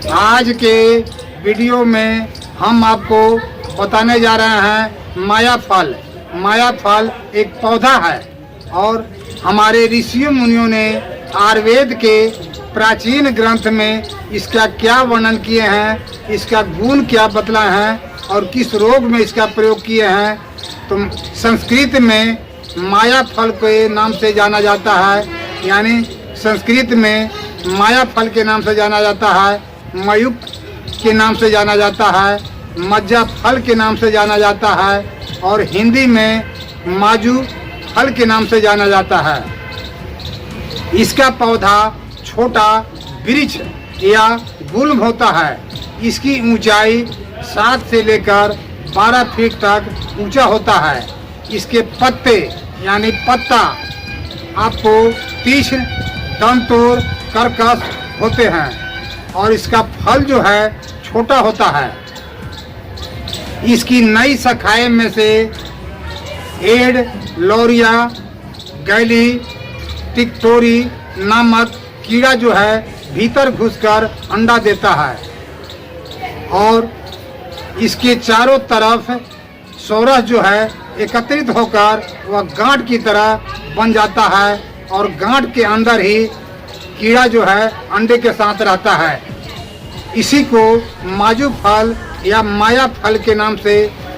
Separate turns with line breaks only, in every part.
आज के वीडियो में हम आपको बताने जा रहे हैं माया फल। माया फल एक पौधा है और हमारे ऋषियों मुनियों ने आयुर्वेद के प्राचीन ग्रंथ में इसका क्या वर्णन किए हैं, इसका गुण क्या बतलाए हैं और किस रोग में इसका प्रयोग किए हैं। तो संस्कृत में माया फल के नाम से जाना जाता है, यानी संस्कृत में माया फल के नाम से जाना जाता है, मयूक के नाम से जाना जाता है, मज्जा फल के नाम से जाना जाता है और हिंदी में माजू फल के नाम से जाना जाता है। इसका पौधा छोटा वृक्ष या गुल्म होता है। इसकी ऊंचाई 7 से लेकर 12 फीट तक ऊंचा होता है। इसके पत्ते यानी पत्ता आपको तीक्ष्ण दंतोर कर्कश होते हैं और इसका फल जो है छोटा होता है। इसकी नई शाखाएं में से एड, लौरिया, गैली, टिकटोरी नामक कीड़ा जो है भीतर घुसकर अंडा देता है और इसके चारों तरफ सौरस जो है एकत्रित होकर वह गांठ की तरह बन जाता है और गांठ के अंदर ही कीड़ा जो है अंडे के साथ रहता है। इसी को माजू फल या माया फल के नाम से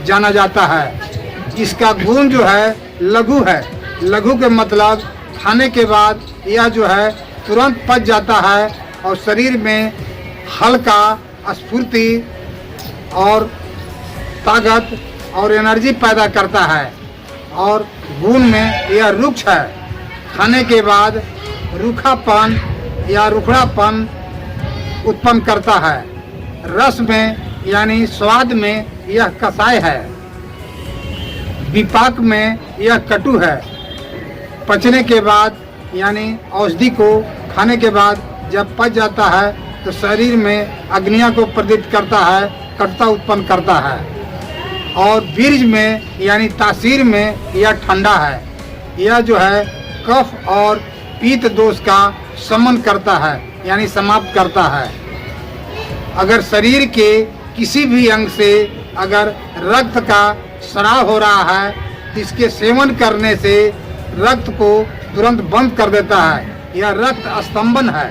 जाना जाता है। इसका गुण जो है लघु है। लघु के मतलब खाने के बाद यह जो है तुरंत पच जाता है और शरीर में हल्का स्फूर्ति और ताकत और एनर्जी पैदा करता है और गुण में यह रुक्ष है। खाने के बाद रूखापन या रुखड़ापन उत्पन्न करता है। रस में यानी स्वाद में यह कसाय है। विपाक में यह कटु है। पचने के बाद यानी औषधि को खाने के बाद जब पच जाता है तो शरीर में अग्नियाँ को प्रदीप्त करता है, कटुता उत्पन्न करता है। और बीज में यानी तासीर में यह ठंडा है। यह जो है कफ और पीत दोष का शमन करता है यानी समाप्त करता है। अगर शरीर के किसी भी अंग से अगर रक्त का स्राव हो रहा है तो इसके सेवन करने से रक्त को तुरंत बंद कर देता है। यह रक्त स्तंभन है,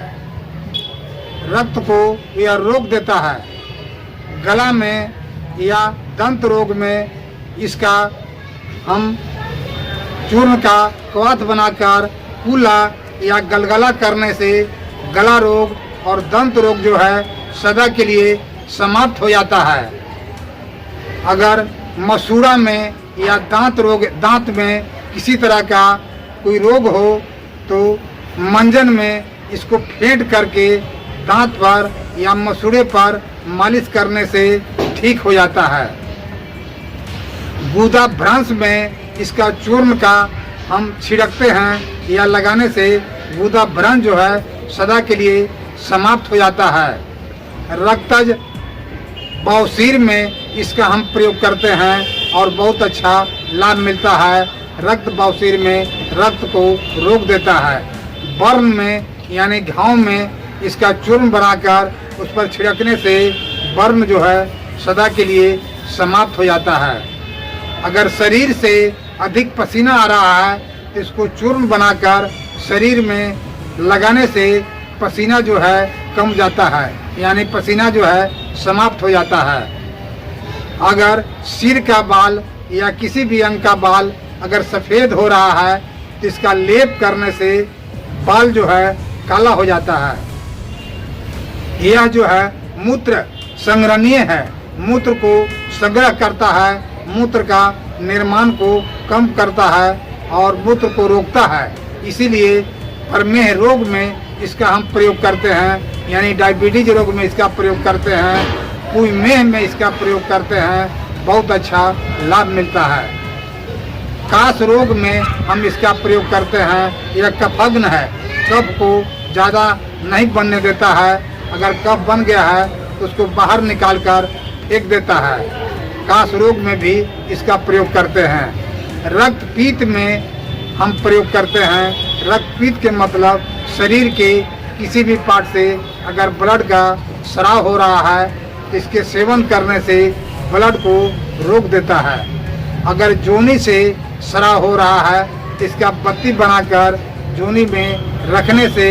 रक्त को यह रोक देता है। गला में या दंत रोग में इसका हम चूर्ण का क्वाथ बनाकर कूला या गलगला करने से गला रोग और दंत रोग जो है सदा के लिए समाप्त हो जाता है। अगर मसूड़ा में या दांत में किसी तरह का कोई रोग हो तो मंजन में इसको फेंट करके दांत पर या मसूड़े पर मालिश करने से ठीक हो जाता है। गूदा भ्रंश में इसका चूर्ण का हम छिड़कते हैं या लगाने से गूदा भ्रंश जो है सदा के लिए समाप्त हो जाता है। रक्तज बवासीर में इसका हम प्रयोग करते हैं और बहुत अच्छा लाभ मिलता है। रक्त बवासीर में रक्त को रोक देता है। बर्न में यानी घाव में इसका चूर्ण बनाकर उस पर छिड़कने से बर्न जो है सदा के लिए समाप्त हो जाता है। अगर शरीर से अधिक पसीना आ रहा है तो इसको चूर्ण बनाकर शरीर में लगाने से पसीना जो है कम जाता है यानी पसीना जो है समाप्त हो जाता है। अगर सिर का बाल या किसी भी अंग का बाल अगर सफ़ेद हो रहा है तो इसका लेप करने से बाल जो है काला हो जाता है। यह जो है मूत्र संग्रहणीय है, मूत्र को संग्रह करता है, मूत्र का निर्माण को कम करता है और मूत्र को रोकता है। इसीलिए प्रमेह रोग में इसका हम प्रयोग करते हैं, यानी डायबिटीज रोग में इसका प्रयोग करते हैं, कुमेह में इसका प्रयोग करते हैं, बहुत अच्छा लाभ मिलता है। काश रोग में हम इसका प्रयोग करते हैं। यह कफग्न है, कफ को ज़्यादा नहीं बनने देता है। अगर कफ बन गया है तो उसको बाहर निकाल कर फेंक देता है। काश रोग में भी इसका प्रयोग करते हैं। रक्तपीत में हम प्रयोग करते हैं। रक्तपीत के मतलब शरीर के किसी भी पार्ट से अगर ब्लड का स्राव हो रहा है, इसके सेवन करने से ब्लड को रोक देता है। अगर जोनी से स्राव हो रहा है तो इसका बत्ती बनाकर जोनी में रखने से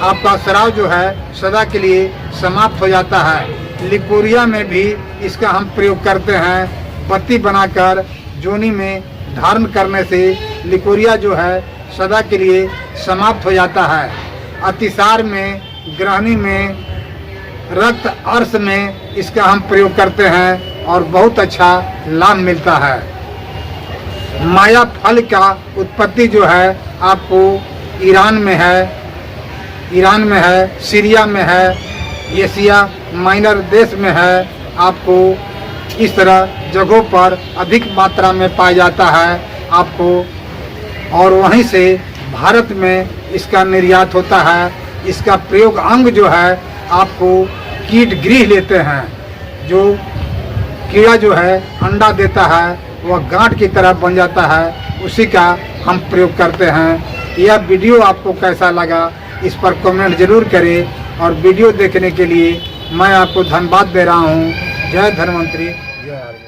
आपका स्राव जो है सदा के लिए समाप्त हो जाता है। लिकोरिया में भी इसका हम प्रयोग करते हैं। बत्ती बनाकर जोनी में धारण करने से लिकोरिया जो है सदा के लिए समाप्त हो जाता है। अतिसार में, ग्रहणी में, रक्त अर्श में इसका हम प्रयोग करते हैं और बहुत अच्छा लाभ मिलता है। माया फल का उत्पत्ति जो है आपको ईरान में है, सीरिया में है, एशिया माइनर देश में है। आपको इस तरह जगहों पर अधिक मात्रा में पाया जाता है आपको, और वहीं से भारत में इसका निर्यात होता है। इसका प्रयोग अंग जो है आपको कीट गृह लेते हैं। जो कीड़ा जो है अंडा देता है वह गांठ की तरह बन जाता है, उसी का हम प्रयोग करते हैं। यह वीडियो आपको कैसा लगा इस पर कमेंट जरूर करें, और वीडियो देखने के लिए मैं आपको धन्यवाद दे रहा हूँ। जय धन्वंतरी, जय।